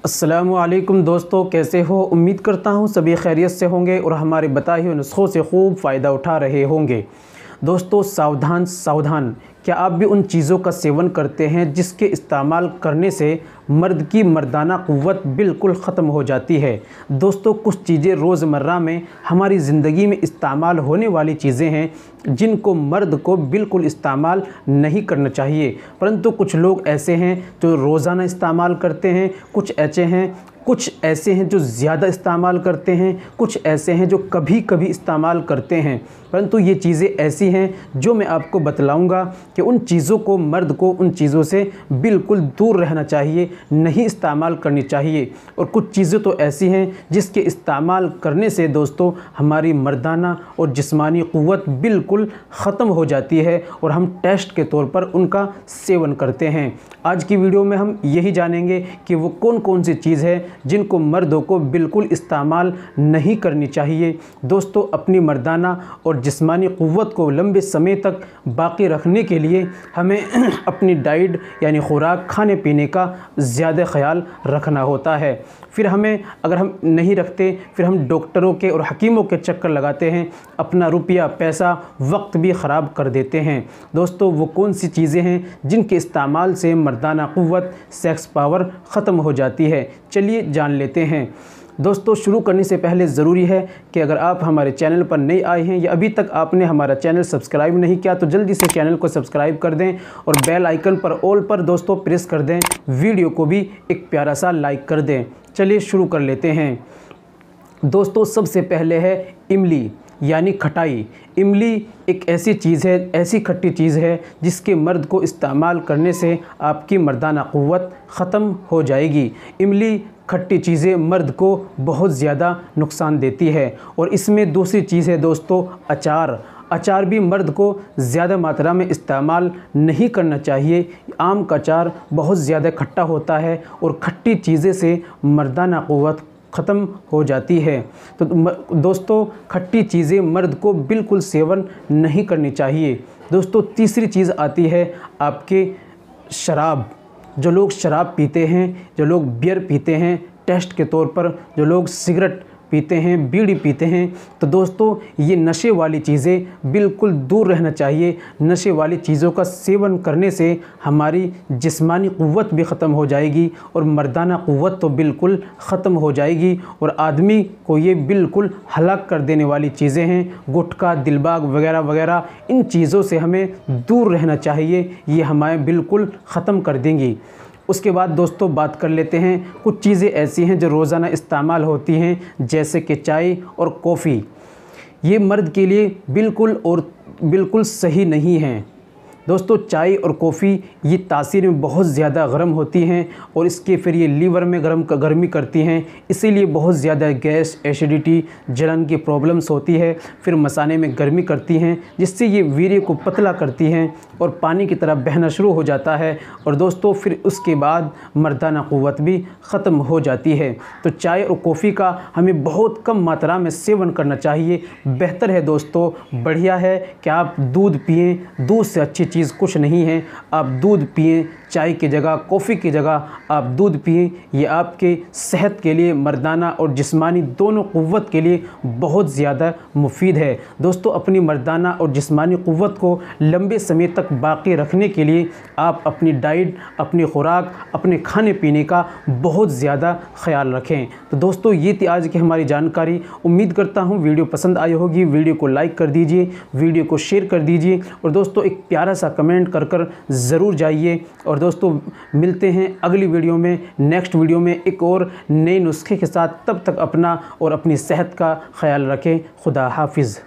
अस्सलामुअलैकुम दोस्तों, कैसे हो। उम्मीद करता हूँ सभी खैरियत से होंगे और हमारे बताए हुए नुस्खों से खूब फ़ायदा उठा रहे होंगे। दोस्तों सावधान सावधान, क्या आप भी उन चीज़ों का सेवन करते हैं जिसके इस्तेमाल करने से मर्द की मर्दाना क़ुव्वत बिल्कुल ख़त्म हो जाती है। दोस्तों कुछ चीज़ें रोज़मर्रा में हमारी ज़िंदगी में इस्तेमाल होने वाली चीज़ें हैं जिनको मर्द को बिल्कुल इस्तेमाल नहीं करना चाहिए, परंतु कुछ लोग ऐसे हैं जो रोज़ाना इस्तेमाल करते हैं, कुछ ऐसे हैं जो ज़्यादा इस्तेमाल करते हैं, कुछ ऐसे हैं जो कभी कभी इस्तेमाल करते हैं। परंतु ये चीज़ें ऐसी हैं जो मैं आपको बतलाऊंगा कि उन चीज़ों को मर्द को उन चीज़ों से बिल्कुल दूर रहना चाहिए, नहीं इस्तेमाल करनी चाहिए। और कुछ चीज़ें तो ऐसी हैं जिसके इस्तेमाल करने से दोस्तों हमारी मर्दाना और जिस्मानी क़ुव्वत बिल्कुल ख़त्म हो जाती है और हम टेस्ट के तौर पर उनका सेवन करते हैं। आज की वीडियो में हम यही जानेंगे कि वो कौन कौन सी चीज़ है जिनको मर्दों को बिल्कुल इस्तेमाल नहीं करनी चाहिए। दोस्तों अपनी मर्दाना और जिस्मानी क़ुव्वत को लंबे समय तक बाकी रखने के लिए हमें अपनी डाइट यानी खुराक खाने पीने का ज़्यादा ख्याल रखना होता है। फिर अगर हम नहीं रखते फिर हम डॉक्टरों के और हकीमों के चक्कर लगाते हैं, अपना रुपया पैसा वक्त भी ख़राब कर देते हैं। दोस्तों वो कौन सी चीज़ें हैं जिनके इस्तेमाल से मर्दाना क़ुव्वत सेक्स पावर ख़त्म हो जाती है, चलिए जान लेते हैं। दोस्तों शुरू करने से पहले ज़रूरी है कि अगर आप हमारे चैनल पर नए आए हैं या अभी तक आपने हमारा चैनल सब्सक्राइब नहीं किया तो जल्दी से चैनल को सब्सक्राइब कर दें और बेल आइकन पर ऑल पर दोस्तों प्रेस कर दें। वीडियो को भी एक प्यारा सा लाइक कर दें। चलिए शुरू कर लेते हैं। दोस्तों सबसे पहले है इमली यानी खटाई। इमली एक ऐसी चीज़ है, ऐसी खट्टी चीज़ है जिसके मर्द को इस्तेमाल करने से आपकी मर्दाना क़ुव्वत ख़त्म हो जाएगी। इमली खट्टी चीज़ें मर्द को बहुत ज़्यादा नुकसान देती है। और इसमें दूसरी चीज़ है दोस्तों अचार भी मर्द को ज़्यादा मात्रा में इस्तेमाल नहीं करना चाहिए। आम का अचार बहुत ज़्यादा खट्टा होता है और खट्टी चीज़ें से मर्दाना क़ुव्वत ख़त्म हो जाती है। तो दोस्तों खट्टी चीज़ें मर्द को बिल्कुल सेवन नहीं करनी चाहिए। दोस्तों तीसरी चीज़ आती है आपके शराब। जो लोग शराब पीते हैं, जो लोग बियर पीते हैं टेस्ट के तौर पर, जो लोग सिगरेट पीते हैं, बीड़ी पीते हैं, तो दोस्तों ये नशे वाली चीज़ें बिल्कुल दूर रहना चाहिए। नशे वाली चीज़ों का सेवन करने से हमारी जिस्मानी क़ुव्वत भी ख़त्म हो जाएगी और मर्दाना क़ुव्वत तो बिल्कुल ख़त्म हो जाएगी और आदमी को ये बिल्कुल हलाक कर देने वाली चीज़ें हैं। गुटखा, दिलबाग वगैरह वगैरह, इन चीज़ों से हमें दूर रहना चाहिए, ये हमें बिल्कुल ख़त्म कर देंगी। उसके बाद दोस्तों बात कर लेते हैं कुछ चीज़ें ऐसी हैं जो रोज़ाना इस्तेमाल होती हैं, जैसे कि चाय और कॉफ़ी। ये मर्द के लिए बिल्कुल सही नहीं हैं। दोस्तों चाय और कॉफ़ी ये तासीर में बहुत ज़्यादा गर्म होती हैं और इसके फिर ये लीवर में गर्मी करती हैं, इसीलिए बहुत ज़्यादा गैस, एसिडिटी, जलन की प्रॉब्लम्स होती है। फिर मसाने में गर्मी करती हैं जिससे ये वीर्य को पतला करती हैं और पानी की तरह बहना शुरू हो जाता है और दोस्तों फिर उसके बाद मर्दाना क़ुव्वत भी ख़त्म हो जाती है। तो चाय और कॉफ़ी का हमें बहुत कम मात्रा में सेवन करना चाहिए। बेहतर है दोस्तों, बढ़िया है कि आप दूध पिएँ। दूध से अच्छी चीज़ कुछ नहीं है। आप दूध पिएं, चाय की जगह, कॉफ़ी की जगह आप दूध पिएं। ये आपके सेहत के लिए, मर्दाना और जिस्मानी दोनों क़ुव्वत के लिए बहुत ज़्यादा मुफीद है। दोस्तों अपनी मर्दाना और जिस्मानी क़ुव्वत को लंबे समय तक बाकी रखने के लिए आप अपनी डाइट, अपनी खुराक, अपने खाने पीने का बहुत ज़्यादा ख्याल रखें। तो दोस्तों ये थी आज की हमारी जानकारी। उम्मीद करता हूँ वीडियो पसंद आई होगी। वीडियो को लाइक कर दीजिए, वीडियो को शेयर कर दीजिए और दोस्तों एक प्यारा सा कमेंट कर ज़रूर जाइए। और दोस्तों मिलते हैं अगली वीडियो में, नेक्स्ट वीडियो में एक और नए नुस्खे के साथ। तब तक अपना और अपनी सेहत का ख्याल रखें। खुदा हाफिज़।